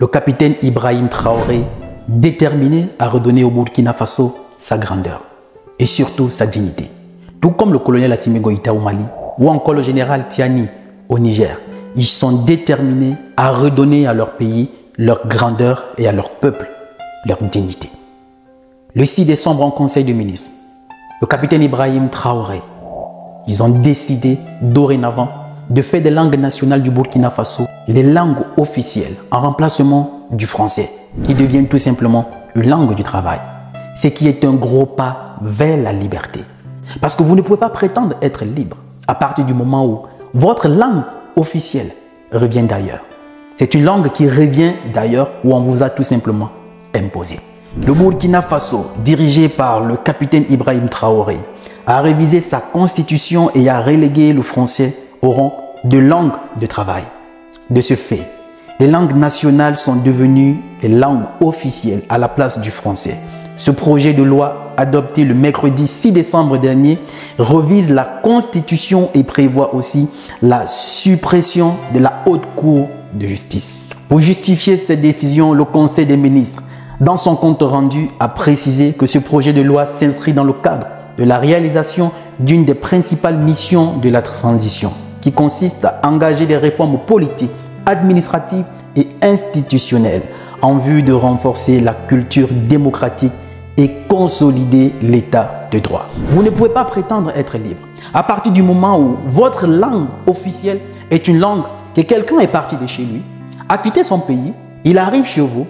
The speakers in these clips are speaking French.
Le capitaine Ibrahim Traoré, déterminé à redonner au Burkina Faso sa grandeur et surtout sa dignité. Tout comme le colonel Assimi Goïta au Mali ou encore le général Tiani au Niger, ils sont déterminés à redonner à leur pays leur grandeur et à leur peuple leur dignité. Le 6 décembre en Conseil des ministres, le capitaine Ibrahim Traoré, ils ont décidé dorénavant de faire des langues nationales du Burkina Faso les langues officielles en remplacement du français, qui devient tout simplement une langue du travail. Ce qui est un gros pas vers la liberté. Parce que vous ne pouvez pas prétendre être libre à partir du moment où votre langue officielle revient d'ailleurs. C'est une langue qui revient d'ailleurs où on vous a tout simplement imposé. Le Burkina Faso, dirigé par le capitaine Ibrahim Traoré, a révisé sa constitution et a relégué le français au rang de langue de travail. De ce fait, les langues nationales sont devenues les langues officielles à la place du français. Ce projet de loi, adopté le mercredi 6 décembre dernier, revise la Constitution et prévoit aussi la suppression de la Haute Cour de justice. Pour justifier cette décision, le Conseil des ministres, dans son compte rendu, a précisé que ce projet de loi s'inscrit dans le cadre de la réalisation d'une des principales missions de la transition, qui consiste à engager des réformes politiques, administratives et institutionnelles en vue de renforcer la culture démocratique et consolider l'état de droit. Vous ne pouvez pas prétendre être libre à partir du moment où votre langue officielle est une langue que quelqu'un est parti de chez lui, a quitté son pays, il arrive chez vous,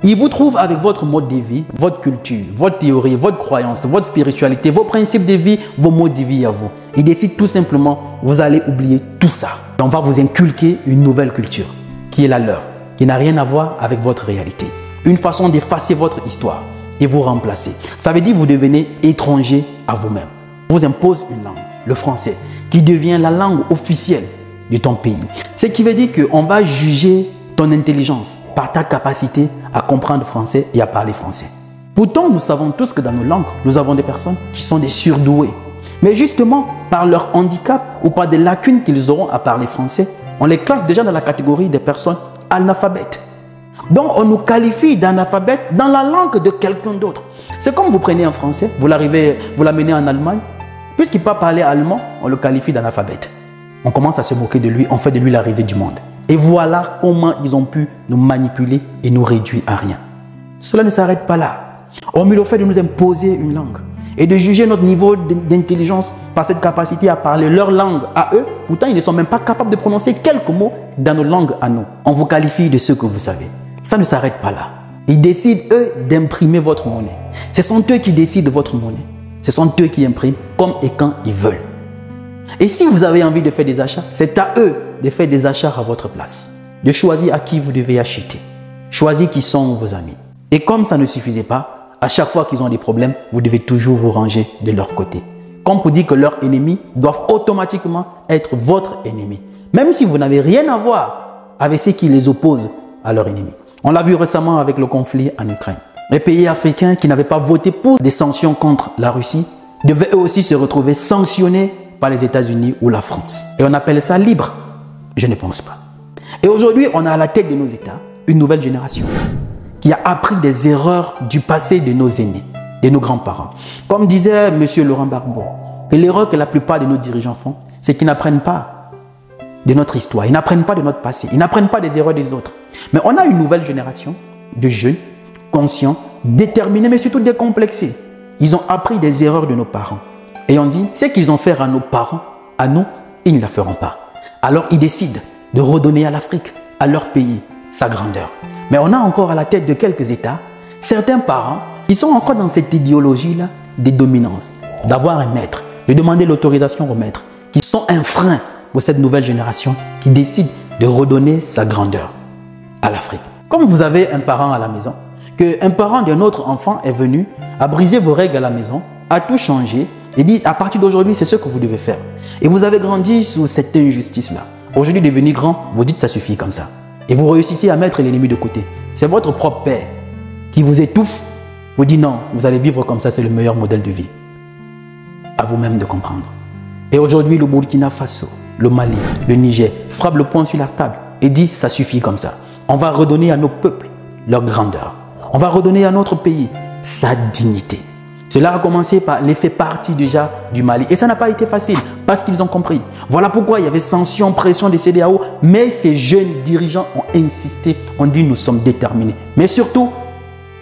il vous trouve avec votre mode de vie, votre culture, votre théorie, votre croyance, votre spiritualité, vos principes de vie, vos modes de vie à vous. Il décide tout simplement, vous allez oublier tout ça. On va vous inculquer une nouvelle culture qui est la leur, qui n'a rien à voir avec votre réalité. Une façon d'effacer votre histoire et vous remplacer. Ça veut dire que vous devenez étranger à vous-même. On vous impose une langue, le français, qui devient la langue officielle de ton pays. Ce qui veut dire qu'on va juger ton intelligence par ta capacité à comprendre français et à parler français. Pourtant, nous savons tous que dans nos langues, nous avons des personnes qui sont des surdoués. Mais justement, par leur handicap ou par des lacunes qu'ils auront à parler français, on les classe déjà dans la catégorie des personnes analphabètes. Donc, on nous qualifie d'analphabètes dans la langue de quelqu'un d'autre. C'est comme vous prenez un Français, vous l'amenez en Allemagne, puisqu'il ne peut pas parler allemand, on le qualifie d'analphabète. On commence à se moquer de lui, on fait de lui la risée du monde. Et voilà comment ils ont pu nous manipuler et nous réduire à rien. Cela ne s'arrête pas là. Hormis le fait de nous imposer une langue et de juger notre niveau d'intelligence par cette capacité à parler leur langue à eux, pourtant ils ne sont même pas capables de prononcer quelques mots dans nos langues à nous. On vous qualifie de ce que vous savez. Ça ne s'arrête pas là. Ils décident, eux, d'imprimer votre monnaie. Ce sont eux qui décident de votre monnaie. Ce sont eux qui impriment comme et quand ils veulent. Et si vous avez envie de faire des achats, c'est à eux de faire des achats à votre place. De choisir à qui vous devez acheter. Choisir qui sont vos amis. Et comme ça ne suffisait pas, à chaque fois qu'ils ont des problèmes, vous devez toujours vous ranger de leur côté. Comme pour dire que leurs ennemis doivent automatiquement être votre ennemi. Même si vous n'avez rien à voir avec ceux qui les opposent à leur ennemi. On l'a vu récemment avec le conflit en Ukraine. Les pays africains qui n'avaient pas voté pour des sanctions contre la Russie devaient eux aussi se retrouver sanctionnés par les États-Unis ou la France. Et on appelle ça libre. Je ne pense pas. Et aujourd'hui, on a à la tête de nos États une nouvelle génération qui a appris des erreurs du passé de nos aînés, de nos grands-parents. Comme disait M. Laurent Gbagbo, que l'erreur que la plupart de nos dirigeants font, c'est qu'ils n'apprennent pas de notre histoire, ils n'apprennent pas de notre passé, ils n'apprennent pas des erreurs des autres. Mais on a une nouvelle génération de jeunes, conscients, déterminés, mais surtout décomplexés. Ils ont appris des erreurs de nos parents. Et on dit, ce qu'ils ont fait à nos parents, à nous, ils ne la feront pas. Alors ils décident de redonner à l'Afrique, à leur pays, sa grandeur. Mais on a encore à la tête de quelques États, certains parents, qui sont encore dans cette idéologie-là de dominance, d'avoir un maître, de demander l'autorisation au maître, qui sont un frein pour cette nouvelle génération qui décide de redonner sa grandeur à l'Afrique. Comme vous avez un parent à la maison, qu'un parent d'un autre enfant est venu, a brisé vos règles à la maison, a tout changé, et dit à partir d'aujourd'hui, c'est ce que vous devez faire. Et vous avez grandi sous cette injustice-là. Aujourd'hui, devenu grand, vous dites ça suffit comme ça. Et vous réussissez à mettre l'ennemi de côté. C'est votre propre père qui vous étouffe. Vous dit non, vous allez vivre comme ça, c'est le meilleur modèle de vie. À vous-même de comprendre. Et aujourd'hui, le Burkina Faso, le Mali, le Niger frappe le poing sur la table et dit ça suffit comme ça. On va redonner à nos peuples leur grandeur. On va redonner à notre pays sa dignité. Cela a commencé par l'effet parti déjà du Mali. Et ça n'a pas été facile parce qu'ils ont compris. Voilà pourquoi il y avait sanctions, pression des CEDEAO. Mais ces jeunes dirigeants ont insisté, ont dit nous sommes déterminés. Mais surtout,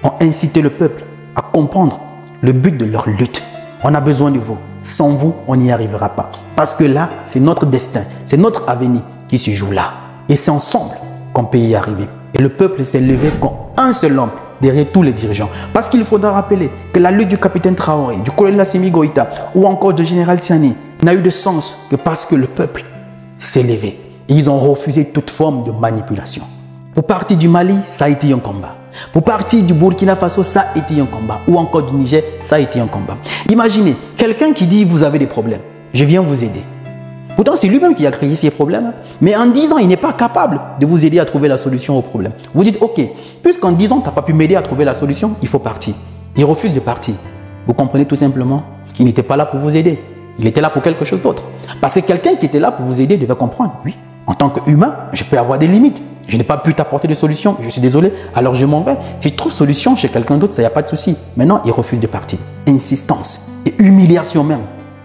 ont incité le peuple à comprendre le but de leur lutte. On a besoin de vous. Sans vous, on n'y arrivera pas. Parce que là, c'est notre destin, c'est notre avenir qui se joue là. Et c'est ensemble qu'on peut y arriver. Et le peuple s'est levé comme un seul homme derrière tous les dirigeants. Parce qu'il faudra rappeler que la lutte du capitaine Traoré, du colonel Assimi Goïta ou encore du général Tiani n'a eu de sens que parce que le peuple s'est levé. Et ils ont refusé toute forme de manipulation. Pour partir du Mali, ça a été un combat. Pour partir du Burkina Faso, ça a été un combat. Ou encore du Niger, ça a été un combat. Imaginez, quelqu'un qui dit vous avez des problèmes, je viens vous aider. Pourtant, c'est lui-même qui a créé ces problèmes. Mais en 10 ans, il n'est pas capable de vous aider à trouver la solution au problème. Vous dites, ok, puisqu'en 10 ans, tu n'as pas pu m'aider à trouver la solution, il faut partir. Il refuse de partir. Vous comprenez tout simplement qu'il n'était pas là pour vous aider. Il était là pour quelque chose d'autre. Parce que quelqu'un qui était là pour vous aider devait comprendre, oui, en tant qu'humain, je peux avoir des limites. Je n'ai pas pu t'apporter de solution, je suis désolé, alors je m'en vais. Si je trouve solution chez quelqu'un d'autre, ça n'y a pas de souci. Maintenant, il refuse de partir. Insistance et humiliation même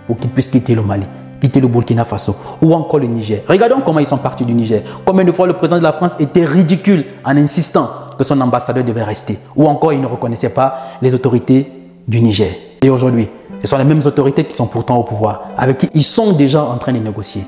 pour qu'il puisse quitter le Mali, quitter le Burkina Faso ou encore le Niger. Regardons comment ils sont partis du Niger. Combien de fois le président de la France était ridicule en insistant que son ambassadeur devait rester. Ou encore il ne reconnaissait pas les autorités du Niger. Et aujourd'hui, ce sont les mêmes autorités qui sont pourtant au pouvoir, avec qui ils sont déjà en train de négocier.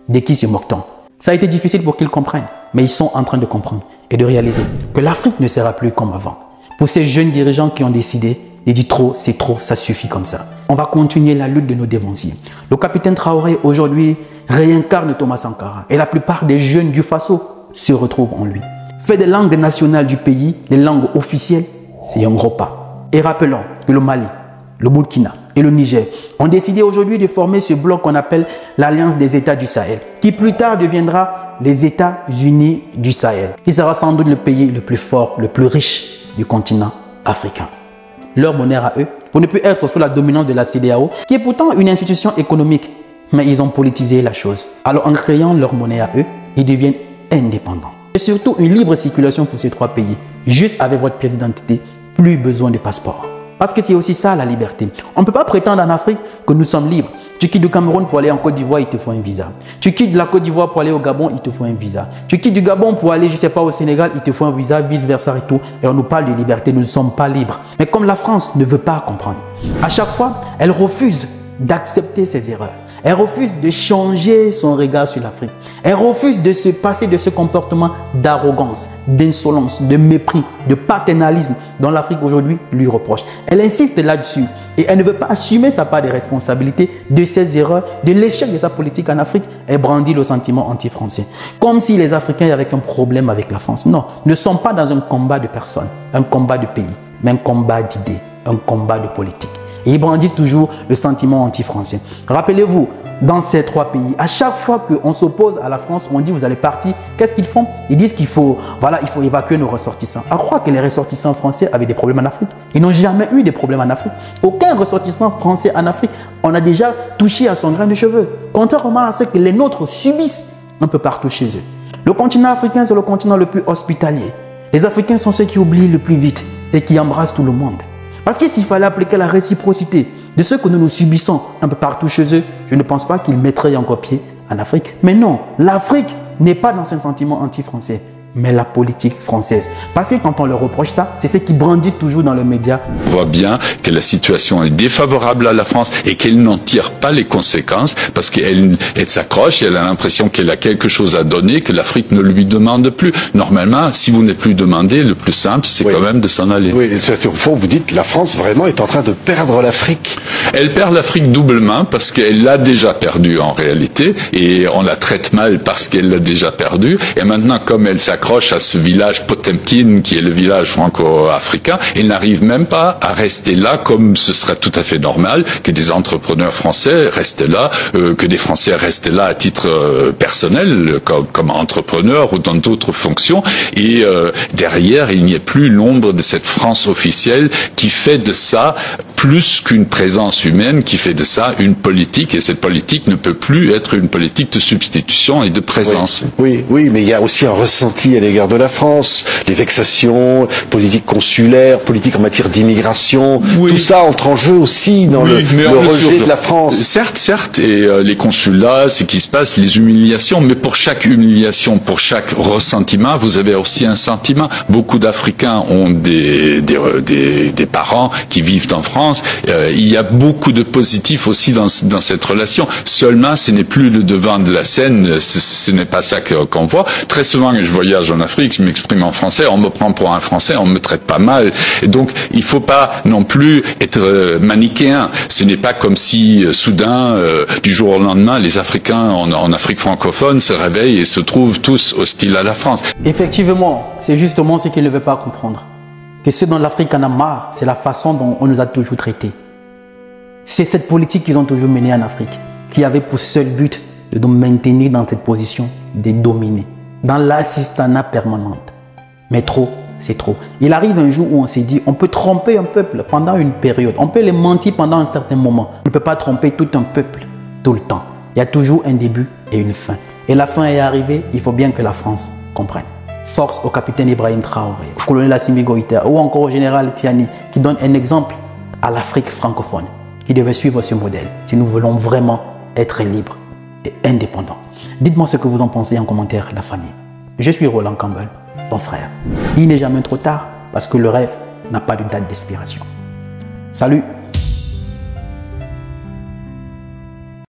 De qui se moque-t-on? Ça a été difficile pour qu'ils comprennent, mais ils sont en train de comprendre et de réaliser que l'Afrique ne sera plus comme avant. Pour ces jeunes dirigeants qui ont décidé de dire trop, c'est trop, ça suffit comme ça. On va continuer la lutte de nos dévanciers. Le capitaine Traoré aujourd'hui réincarne Thomas Sankara et la plupart des jeunes du Faso se retrouvent en lui. Fait des langues nationales du pays, les langues officielles, c'est un gros pas. Et rappelons que le Mali, le Burkina et le Niger ont décidé aujourd'hui de former ce bloc qu'on appelle l'Alliance des États du Sahel, qui plus tard deviendra les États-Unis du Sahel, qui sera sans doute le pays le plus fort, le plus riche du continent africain. Leur monnaie à eux, pour ne plus être sous la dominance de la CEDEAO, qui est pourtant une institution économique, mais ils ont politisé la chose. Alors en créant leur monnaie à eux, ils deviennent indépendants. Et surtout une libre circulation pour ces trois pays, juste avec votre pièce d'identité, plus besoin de passeport. Parce que c'est aussi ça la liberté. On ne peut pas prétendre en Afrique que nous sommes libres. Tu quittes du Cameroun pour aller en Côte d'Ivoire, il te faut un visa. Tu quittes la Côte d'Ivoire pour aller au Gabon, il te faut un visa. Tu quittes du Gabon pour aller, je ne sais pas, au Sénégal, il te faut un visa, vice-versa et tout. Et on nous parle de liberté, nous ne sommes pas libres. Mais comme la France ne veut pas comprendre, à chaque fois, elle refuse d'accepter ses erreurs. Elle refuse de changer son regard sur l'Afrique. Elle refuse de se passer de ce comportement d'arrogance, d'insolence, de mépris, de paternalisme dont l'Afrique aujourd'hui lui reproche. Elle insiste là-dessus et elle ne veut pas assumer sa part de responsabilité de ses erreurs, de l'échec de sa politique en Afrique. Elle brandit le sentiment anti-français. Comme si les Africains avaient un problème avec la France. Non, ne sont pas dans un combat de personnes, un combat de pays, mais un combat d'idées, un combat de politique. Et ils brandissent toujours le sentiment anti-français. Rappelez-vous, dans ces trois pays, à chaque fois qu'on s'oppose à la France, on dit vous allez partir, qu'est-ce qu'ils font? Ils disent qu'il faut, voilà, il faut évacuer nos ressortissants. À croire que les ressortissants français avaient des problèmes en Afrique. Ils n'ont jamais eu des problèmes en Afrique. Aucun ressortissant français en Afrique, on a déjà touché à son grain de cheveux. Contrairement à ce que les nôtres subissent un peu partout chez eux. Le continent africain, c'est le continent le plus hospitalier. Les Africains sont ceux qui oublient le plus vite et qui embrassent tout le monde. Parce que s'il fallait appliquer la réciprocité de ce que nous subissons un peu partout chez eux, je ne pense pas qu'ils mettraient encore pied en Afrique. Mais non, l'Afrique n'est pas dans un sentiment anti-français, mais la politique française. Parce que quand on leur reproche ça, c'est ce qu'ils brandissent toujours dans les médias. On voit bien que la situation est défavorable à la France et qu'elle n'en tire pas les conséquences parce qu'elle s'accroche et elle a l'impression qu'elle a quelque chose à donner que l'Afrique ne lui demande plus. Normalement, si vous n'êtes plus demandé, le plus simple, c'est quand même de s'en aller. Oui, au fond, vous dites la France vraiment est en train de perdre l'Afrique. Elle perd l'Afrique doublement parce qu'elle l'a déjà perdue en réalité et on la traite mal parce qu'elle l'a déjà perdue. Et maintenant, comme elle s'accroche à ce village Potemkin qui est le village franco-africain, elle n'arrive même pas à rester là comme ce serait tout à fait normal que des entrepreneurs français restent là, que des Français restent là à titre personnel comme entrepreneurs ou dans d'autres fonctions et derrière il n'y a plus l'ombre de cette France officielle qui fait de ça plus qu'une présence humaine qui fait de ça une politique, et cette politique ne peut plus être une politique de substitution et de présence. Oui, mais il y a aussi un ressenti à l'égard de la France, les vexations, politique consulaire, politique en matière d'immigration, tout ça entre en jeu aussi dans le rejet de la France. Certes, et les consulats, ce qui se passe, les humiliations, mais pour chaque humiliation, pour chaque ressentiment, vous avez aussi un sentiment. Beaucoup d'Africains ont des parents qui vivent en France. Il y a beaucoup de positifs aussi dans cette relation. Seulement, ce n'est plus le devant de la scène, ce n'est pas ça qu'on voit. Très souvent, quand je voyage en Afrique, je m'exprime en français, on me prend pour un Français, on me traite pas mal. Et donc, il faut pas non plus être manichéen. Ce n'est pas comme si, soudain, du jour au lendemain, les Africains en Afrique francophone se réveillent et se trouvent tous hostiles à la France. Effectivement, c'est justement ce qu'ils ne veulent pas comprendre. Que ce dont l'Afrique en a marre, c'est la façon dont on nous a toujours traités. C'est cette politique qu'ils ont toujours menée en Afrique, qui avait pour seul but de nous maintenir dans cette position, de dominer, dans l'assistanat permanente. Mais trop, c'est trop. Il arrive un jour où on s'est dit, on peut tromper un peuple pendant une période, on peut les mentir pendant un certain moment. On ne peut pas tromper tout un peuple tout le temps. Il y a toujours un début et une fin. Et la fin est arrivée, il faut bien que la France comprenne. Force au capitaine Ibrahim Traoré, au colonel Assimi Goïta ou encore au général Tiani qui donne un exemple à l'Afrique francophone qui devait suivre ce modèle si nous voulons vraiment être libres et indépendants. Dites-moi ce que vous en pensez en commentaire, la famille. Je suis Roland Campbell, ton frère. Il n'est jamais trop tard parce que le rêve n'a pas de date d'expiration. Salut!